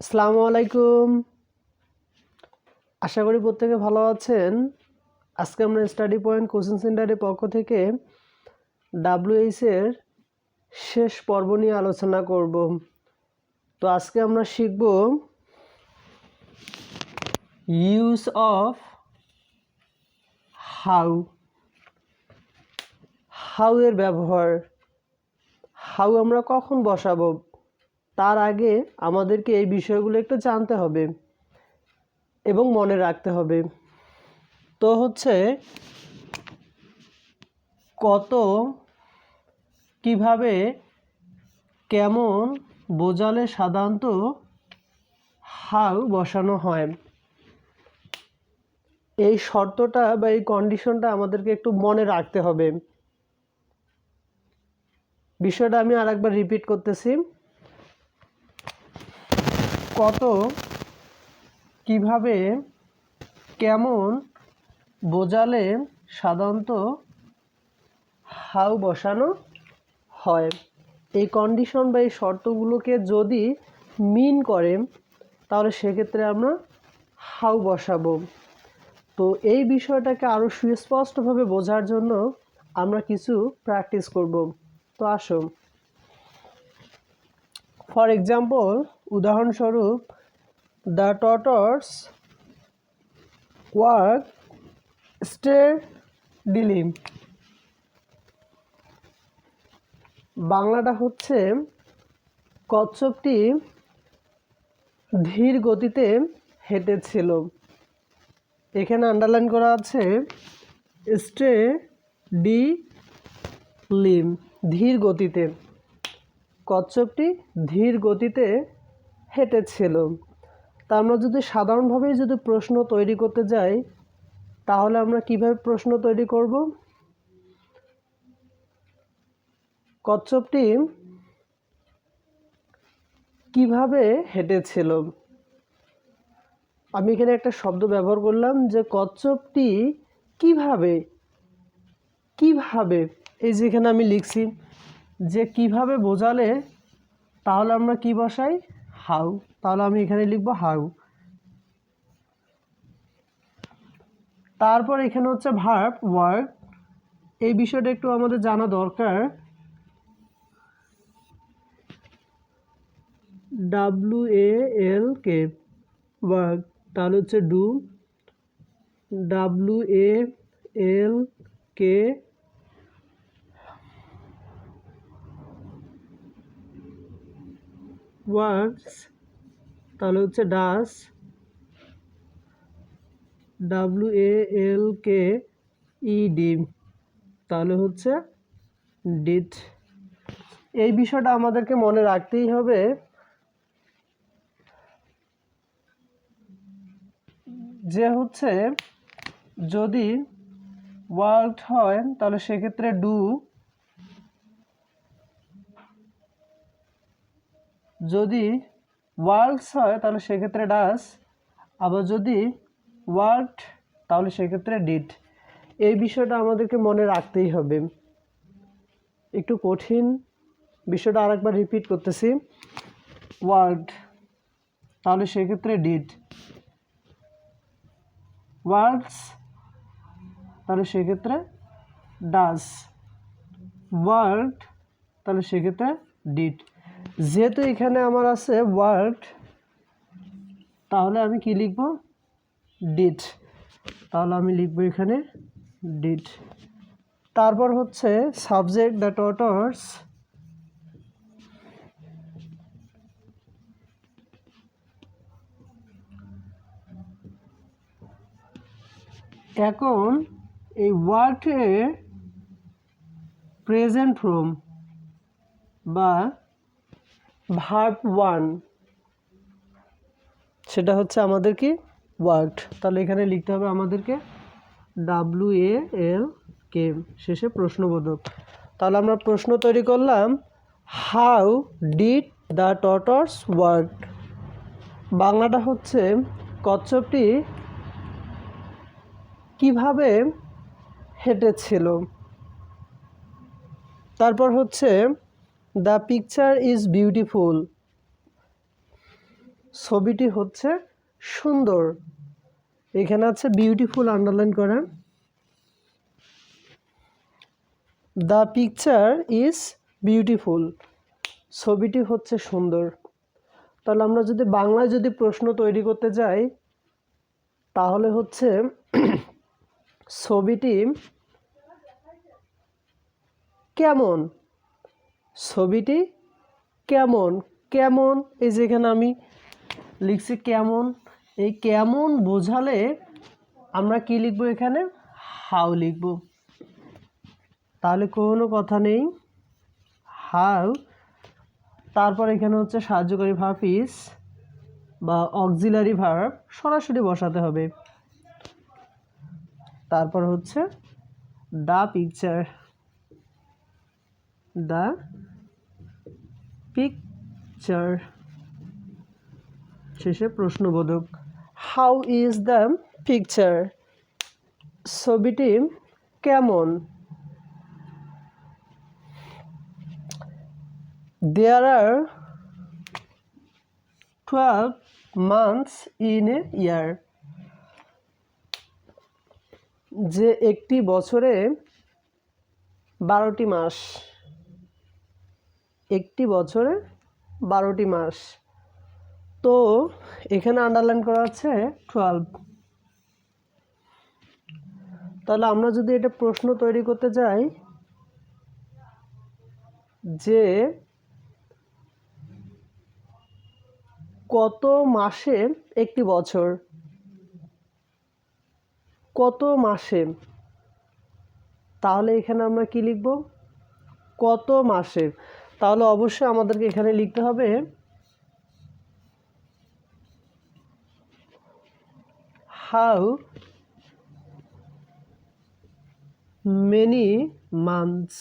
আসসালামু আলাইকুম। আশা করি প্রত্যেকে ভালো আছেন। আজকে আমরা স্টাডি পয়েন্ট কোচিং সেন্টারের পক্ষ থেকে WH এর শেষ পর্ব নিয়ে আলোচনা করব। তো আজকে আমরা শিখব ইউজ অফ হাউ এর ব্যবহার। হাউ আমরা কখন বসাবো, তার আগে আমাদেরকে এই বিষয়গুলো একটু জানতে হবে এবং মনে রাখতে হবে। তো হচ্ছে কত, কিভাবে, কেমন বোঝালে সাধারণত হাউ বসানো হয়। এই শর্তটা বা এই কন্ডিশনটা আমাদেরকে একটু মনে রাখতে হবে। বিষয়টা আমি আরেকবার রিপিট করতেছি। কত, কিভাবে, কেমন বোঝালে সাধারণত হাউ বসানো হয়। এই কন্ডিশন বা এই শর্তগুলোকে যদি মিন করে তাহলে সেক্ষেত্রে আমরা হাউ বসাবো। তো এই বিষয়টাকে আরও সুস্পষ্টভাবে বোঝার জন্য আমরা কিছু প্র্যাকটিস করব। তো আসো, ফর এক্সাম্পল, উদাহরণস্বরূপ, দ্য টর্টস ওয়ার্ক স্টেডিলি। বাংলাটা হচ্ছে কচ্ছপটি ধীর গতিতে হেঁটেছিল। এখানে আন্ডারলাইন করা আছে স্টেডিলি, ধীর গতিতে। কচ্ছপটি ধীর গতিতে হেঁটেছিল। তা আমরা যদি সাধারণভাবেই যদি প্রশ্ন তৈরি করতে যাই তাহলে আমরা কিভাবে প্রশ্ন তৈরি করব? কচ্ছপটি কিভাবে হেঁটেছিল। আমি এখানে একটা শব্দ ব্যবহার করলাম যে কচ্ছপটি কিভাবে, কিভাবে, এই যেখানে আমি লিখছি যে কিভাবে বোঝালে তাহলে আমরা কি বসাই? হাউ। তাহলে আমি এখানে লিখব হাউ। তারপর এখানে হচ্ছে ভার্ব ওয়ার্ক। এই বিষয়টা একটু আমাদের জানা দরকার। WALK ওয়ার্ক, তাহলে হচ্ছে ডু। WALK ওয়ার্কস, তাহলে হচ্ছে ডাস। WALKED, তাহলে হচ্ছে ডিড। এই বিষয়টা আমাদেরকে মনে রাখতেই হবে যে হচ্ছে যদি ওয়ার্কড হয় তাহলে সেক্ষেত্রে ডু, যদি ওয়ার্কস হয় তাহলে সেক্ষেত্রে ডাস, আবার যদি ওয়ার্কড তাহলে সেক্ষেত্রে ডিড। এই বিষয়টা আমাদেরকে মনে রাখতেই হবে। একটু কঠিন বিষয়টা আরেকবার রিপিট করতেছি। ওয়ার্কড তাহলে সেক্ষেত্রে ডিড, ওয়ার্কস তাহলে সেক্ষেত্রে ডাস, ওয়ার্কড তাহলে সেক্ষেত্রে ডিড। যেহেতু এখানে আমার আছে ওয়ার্কড তাহলে আমি কি লিখব? ডিড। তাহলে আমি লিখব এখানে ডিড। তারপর হচ্ছে সাবজেক্ট, দ্য টর্টস এখন এই ওয়ার্কে প্রেজেন্ট ফর্ম বা ভার্ব ওয়ান, সেটা হচ্ছে আমাদের কি? ওয়ার্কড। তাহলে এখানে লিখতে হবে আমাদেরকে WALK, শেষে প্রশ্নবোধক। তাহলে আমরা প্রশ্ন তৈরি করলাম, হাউ ডিড দ্য টর্টস ওয়ার্ক। বাংলাটা হচ্ছে কচ্ছপটি কিভাবে হেঁটেছিল। তারপর হচ্ছে দ্য পিকচার ইজ বিউটিফুল, ছবিটি হচ্ছে সুন্দর। এখানে আছে বিউটিফুল, আন্ডারলাইন করা। দ্য পিকচার ইজ বিউটিফুল, ছবিটি হচ্ছে সুন্দর। তাহলে আমরা যদি বাংলায় যদি প্রশ্ন তৈরি করতে যাই তাহলে হচ্ছে ছবিটি কেমন, ছবিটি কেমন। কেমন, এই যেখানে আমি লিখছি কেমন, এই কেমন বোঝালে আমরা কি লিখবো, এখানে হাউ লিখব। তাহলে কোনো কথা নেই, হাউ। তারপর এখানে হচ্ছে সাহায্যকারী ভার্ব ইজ বা অক্সিলারি ভার্ব সরাসরি বসাতে হবে। তারপর হচ্ছে দ্য পিকচার, দ্য পিকচার, শেষে প্রশ্নবোধক। হাউ ইজ দ্য পিকচার, ছবিটি কেমন। There are 12 months in a year, যে একটি বছরে 12টি মাস, একটি বছরে 12টি মাস। তো এখানে আন্ডারলাইন করা আছে 12। তাহলে আমরা যদি এটা প্রশ্ন তৈরি করতে যাই যে কত মাসে একটি বছর, কত মাসে, তাহলে এখানে আমরা কি লিখব, কত মাসে। তাহলে অবশ্যই আমাদেরকে এখানে লিখতে হবে হাউ মেনি মান্থস।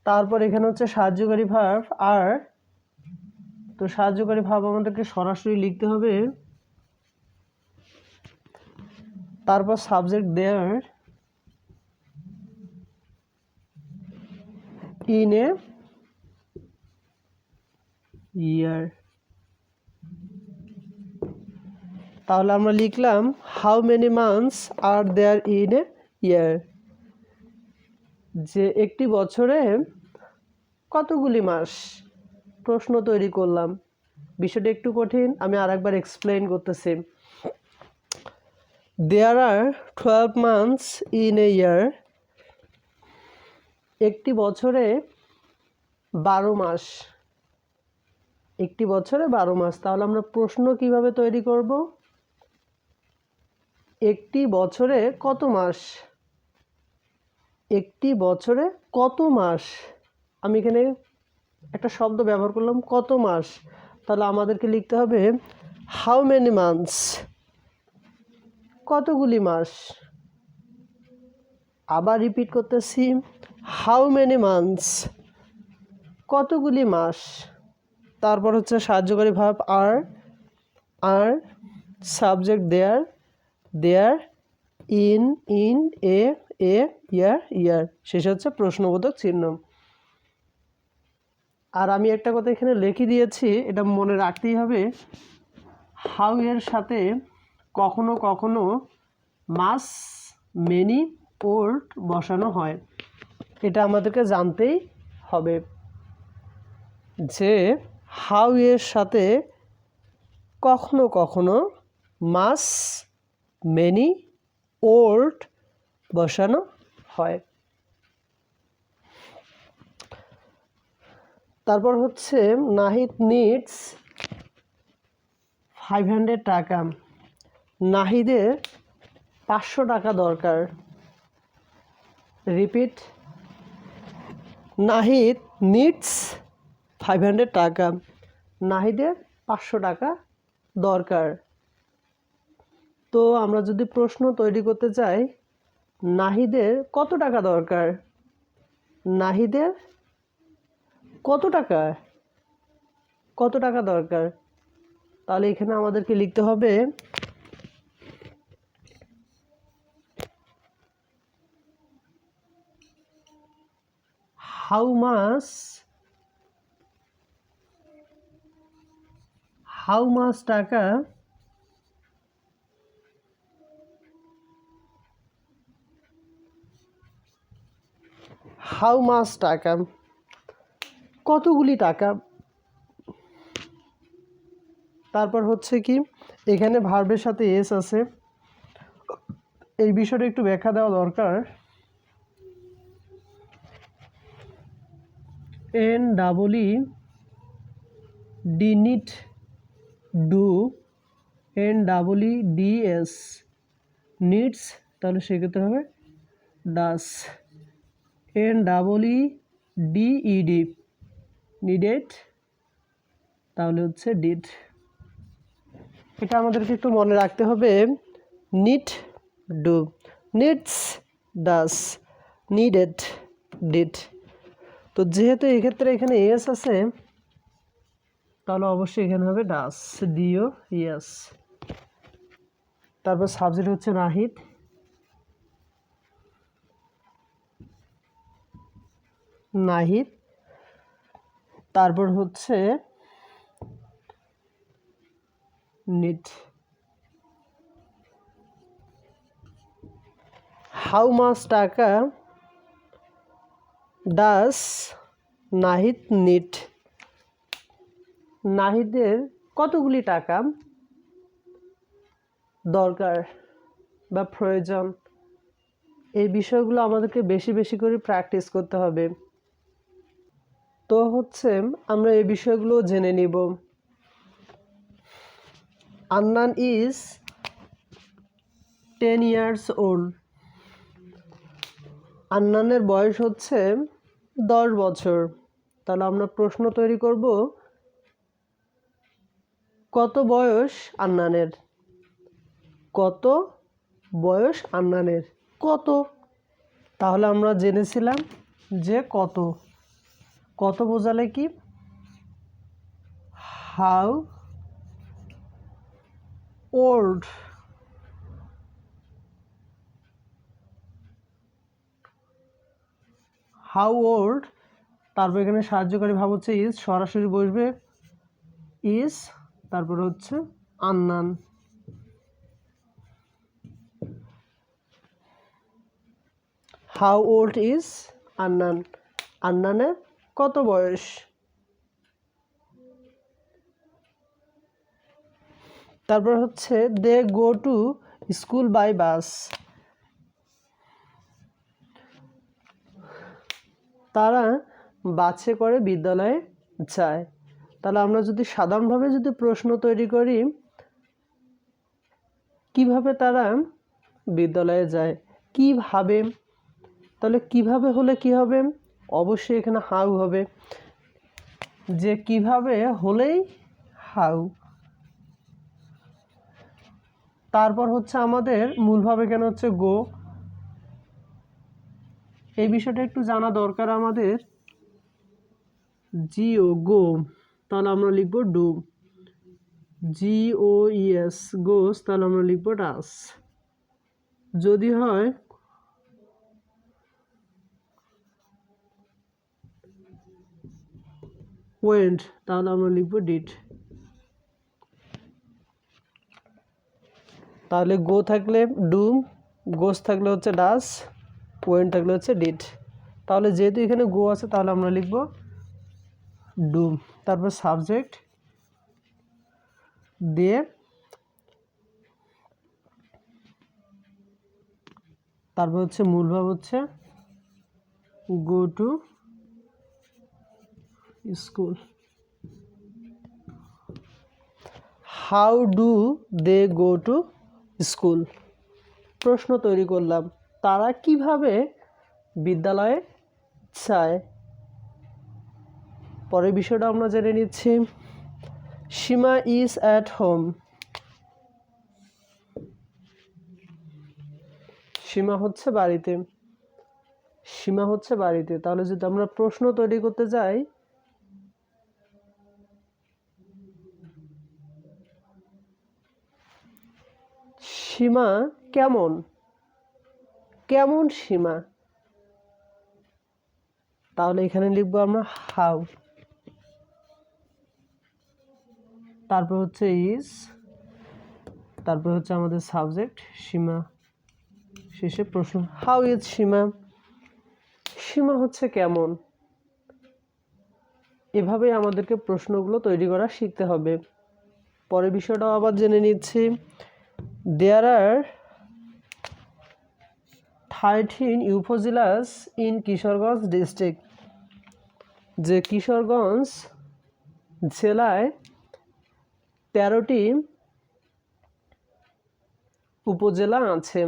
তারপর এখানে হচ্ছে সাহায্যকারী ভার্ব আর, তো সাহায্যকারী ভার্ব আমাদেরকে সরাসরি লিখতে হবে। তারপর সাবজেক্ট দেয়ার ইন এ ইয়ার। তাহলে আমরা লিখলাম how many months are there in a year, যে একটি বছরে কতগুলি মাস। প্রশ্ন তৈরি করলাম, বিষয়টা একটু কঠিন, আমি আরেকবার এক্সপ্লেইন করতেছি। There are 12 months in a year, একটি বছরে 12 মাস, একটি বছরে 12 মাস। তাহলে আমরা প্রশ্ন কিভাবে তৈরি করব, একটি বছরে কত মাস, একটি বছরে কত মাস। আমি এখানে একটা শব্দ ব্যবহার করলাম কত মাস, তাহলে আমাদেরকে লিখতে হবে হাউ মেনি মান্থস, কতগুলি মাস। আবার রিপিট করতেছি, হাউ মেনি মান্থস, কতগুলি মাস। তারপর হচ্ছে সাহায্যকারী ভার্ব আর, আর subject there, there in a year, year, শেষে হচ্ছে প্রশ্নবোধক চিহ্ন। আর আমি একটা কথা এখানে লিখে দিয়েছি, এটা মনে রাখতেই হবে, হাউ এর সাথে কখনো কখনো মাস, মেনি, ওল্ড বসানো হয়। এটা আমাদেরকে জানতেই হবে যে হাউ এর সাথে কখনো কখনো মাস, মেনি, ওল্ড বসানো হয়। তারপর হচ্ছে নাহিদ নিডস 500 টাকা, নাহিদের 500 টাকা দরকার। রিপিট, নাহিদ নিডস 500 টাকা, নাহিদের 500 টাকা দরকার। তো আমরা যদি প্রশ্ন তৈরি করতে চাই নাহিদের কত টাকা দরকার, নাহিদের কত টাকা, কত টাকা দরকার, তাহলে এখানে আমাদেরকে লিখতে হবে হাউ মাচ হাউ মাছ টাকা হাউ মাছ টাকা কতগুলি টাকা। তারপর হচ্ছে কি এখানে ভার্বের সাথে এস আছে, এই বিষয়টা একটু ব্যাখ্যা দেওয়া দরকার। N double E D need do, N double E D S needs, তাহলে সেক্ষেত্রে হবে does. N double E D E D needed, তাহলে হচ্ছে ডিড। এটা আমাদেরকে একটু মনে রাখতে হবে। Need do, needs does, needed did. তো যেহেতু এক্ষেত্রে এখানে এস আছে, তাহলে অবশ্যই এখানে হবে ডাস, ডিও ইয়েস। তারপর সাবজেক্ট হচ্ছে নাহিদ, নাহিদ। তারপর হচ্ছে নিড। হাউ মাচ টাকা ডাস নাহিদ নিড, নাহিদের কতগুলি টাকা দরকার বা প্রয়োজন, এই বিষয়গুলো আমাদেরকে বেশি বেশি করে প্র্যাকটিস করতে হবে। তো হচ্ছে আমরা এই বিষয়গুলো জেনে নিব। আন্নান ইজ 10 years old, আন্নানের বয়স হচ্ছে 10 বছর। তাহলে আমরা প্রশ্ন তৈরি করব, কত বয়স আন্নানের, কত বয়স আন্নানের, কত। তাহলে আমরা জেনেছিলাম যে কত, কত বোঝালে কি হাউ ওল্ড, হাউ ওল্ড। তারপর এখানে সাহায্যকারী ভাব হচ্ছে ইজ, সরাসরি বসবে ইজ, তারপর হচ্ছে Annan. How old is Annan, আন্নানের কত বয়স। তারপর হচ্ছে they go to school by bus, তারা বাসে করে বিদ্যালয়ে যায়। তাহলে আমরা যদি সাধারণভাবে যদি প্রশ্ন তৈরি করি, কিভাবে তারা বিদ্যালয়ে যায়, কিভাবে, তাহলে কিভাবে হলে কি হবে, অবশ্যই এখানে হাউ হবে, যে কিভাবে হলেই হাউ। তারপর হচ্ছে আমাদের মূল ভাবে কেন হচ্ছে গো, এই বিষয়টা একটু জানা দরকার আমাদের। জিও গো, তাহলে আমরা লিখব ডু, জিও ইএস গোস, তাহলে আমরা লিখব ডাস। যদি হয় ওয়েন্ট, তাহলে আমরা লিখব ডিড। তাহলে গো থাকলে ডু, গোস থাকলে হচ্ছে ডাস, ওয়েন্ট থাকলে হচ্ছে ডিড। তাহলে যেহেতু এখানে গো আছে, তাহলে আমরা লিখব ডু। তারপর সাবজেক্ট দিয়ে, তারপর হচ্ছে মূল ভাব হচ্ছে go to school. How do they go to school, প্রশ্ন তৈরি করলাম, তারা কিভাবে বিদ্যালয়ে যায়। পরের বিষয়টা আমরা জেনে নিচ্ছি। সীমা ইজ অ্যাট হোম, সীমা হচ্ছে বাড়িতে, সীমা হচ্ছে বাড়িতে। তাহলে যদি আমরা প্রশ্ন তৈরি করতে যাই, সীমা কেমন, কেমন সীমা, তাহলে এখানে লিখবো আমরা হাউ। তারপর হচ্ছে ইজ, তারপর হচ্ছে আমাদের সাবজেক্ট সীমা, শেষে প্রশ্ন হাউ ইজ সীমা, সীমা হচ্ছে কেমন। এভাবে আমাদেরকে প্রশ্নগুলো তৈরি করা শিখতে হবে। পরের বিষয়টাও আবার জেনে নিচ্ছি। দেয়ার আর 13 উপজেলাস ইন কিশোরগঞ্জ ডিস্ট্রিক্ট, যে কিশোরগঞ্জ জেলায় 13টি উপজেলা আছে।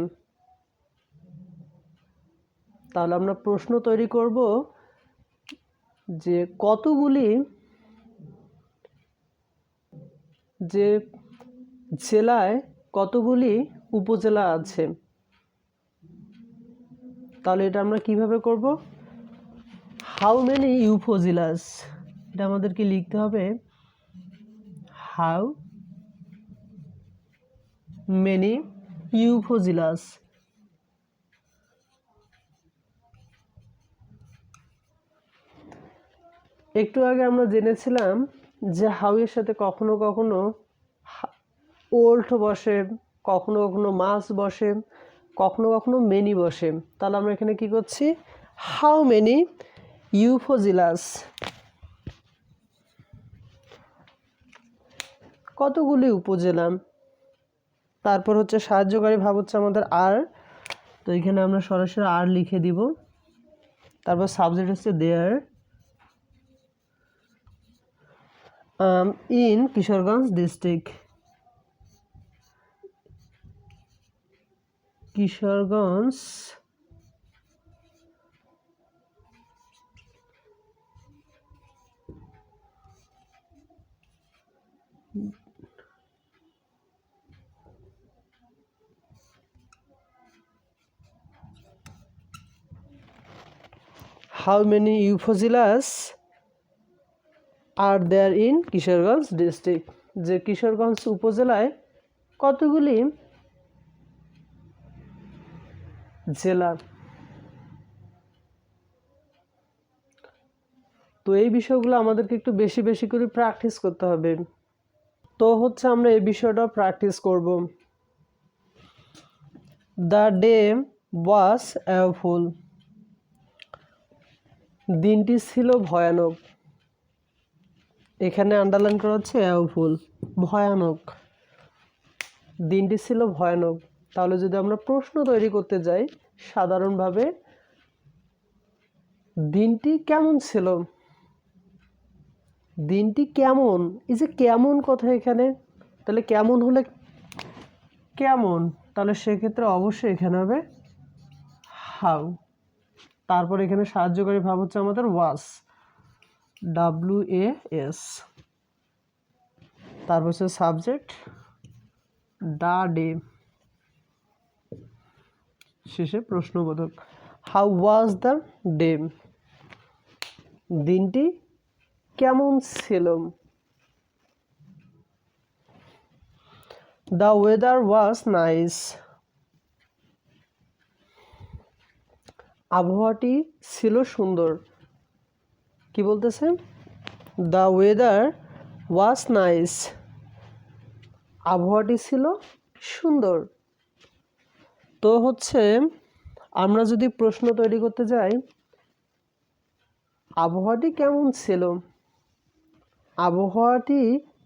তাহলে আমরা প্রশ্ন তৈরি করব যে কতগুলি, যে জেলায় কতগুলি উপজেলা আছে। তাহলে এটা আমরা কিভাবে করব, হাউ মেনি উপজেলাস, এটা আমাদেরকে লিখতে হবে হাউ মেনি উপজেলাস। একটু আগে আমরা জেনেছিলাম যে হাউ এর সাথে কখনো কখনো ওল্ড বসে, কখনো কখনো মাস বসে, কখনো কখনো মেনি বসে। তাহলে আমরা এখানে কি করছি, হাউ মেনি উপজেলাস, কতগুলি উপজেলা। তারপর হচ্ছে সাহায্যকারী ভাব হচ্ছে আমাদের আর, তো এখানে আমরা সরাসরি আর লিখে দিব। তারপর সাবজেক্ট হচ্ছে there in Kishoreganj district, Kishoreganj how many upazilas are there in Kishoreganj district, যে কিশোরগঞ্জ উপজেলায় কতগুলি জেলা। তো এই বিষয়গুলো আমাদেরকে একটু বেশি বেশি করে প্র্যাকটিস করতে হবে। তো হচ্ছে আমরা এই বিষয়টা প্র্যাকটিস করব। দ্য ডে ওয়াজ অ্যাওফুল, দিনটি ছিল ভয়ানক। এখানে আন্ডারলাইন করা হচ্ছে অ্যাওফুল, ভয়ানক, দিনটি ছিল ভয়ানক। তাহলে যদি আমরা প্রশ্ন তৈরি করতে যাই সাধারণভাবে, দিনটি কেমন ছিল, দিনটি কেমন, এই যে কেমন কথা এখানে, তাহলে কেমন হলে কেমন, তাহলে সেক্ষেত্রে অবশ্যই এখানে হবে হাউ। তারপর এখানে সাহায্যকারী ভাব হচ্ছে আমাদের ওয়াস, WAS। তারপর হচ্ছে সাবজেক্ট দ্য ডে, শেষে প্রশ্নবোধক হাউ ওয়াজ দ্য ডে, দিনটি কেমন ছিল। দ্য ওয়েদার ওয়াজ নাইস, আবহাওয়াটি ছিল সুন্দর। কি বলতেছে, দ্য ওয়েদার ওয়াজ নাইস, আবহাওয়াটি ছিল সুন্দর। তো হচ্ছে আমরা যদি প্রশ্ন তৈরি করতে যাই, আবহাওয়াটি কেমন ছিল, আবহাওয়াটি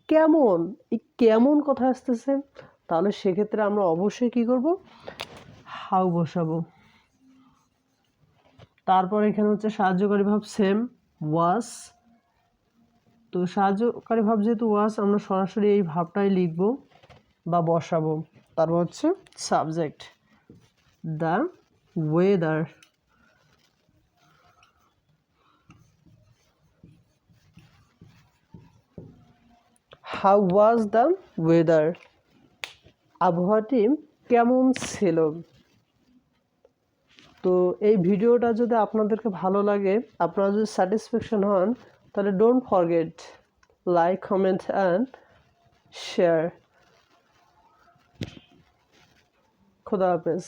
কেমন, এই কেমন কথা আসতেছে, তাহলে সেক্ষেত্রে আমরা অবশ্যই কি করব, হাউ বসাবো। তারপর এখানে হচ্ছে সাহায্যকারী ভাব সেম ওয়াস, তো সাহায্যকারী ভাব যেহেতু ওয়াস, আমরা সরাসরি এই ভাবটাই লিখব বা বসাবো। তারপর হচ্ছে subject the weather, how was the weather, আবহাওয়াটি কেমন ছিল। তো এই ভিডিওটা যদি আপনাদেরকে ভালো লাগে, আপনারা যদি স্যাটিসফ্যাকশন হন, তাহলে don't forget like, comment and share. খোদা হাফেজ।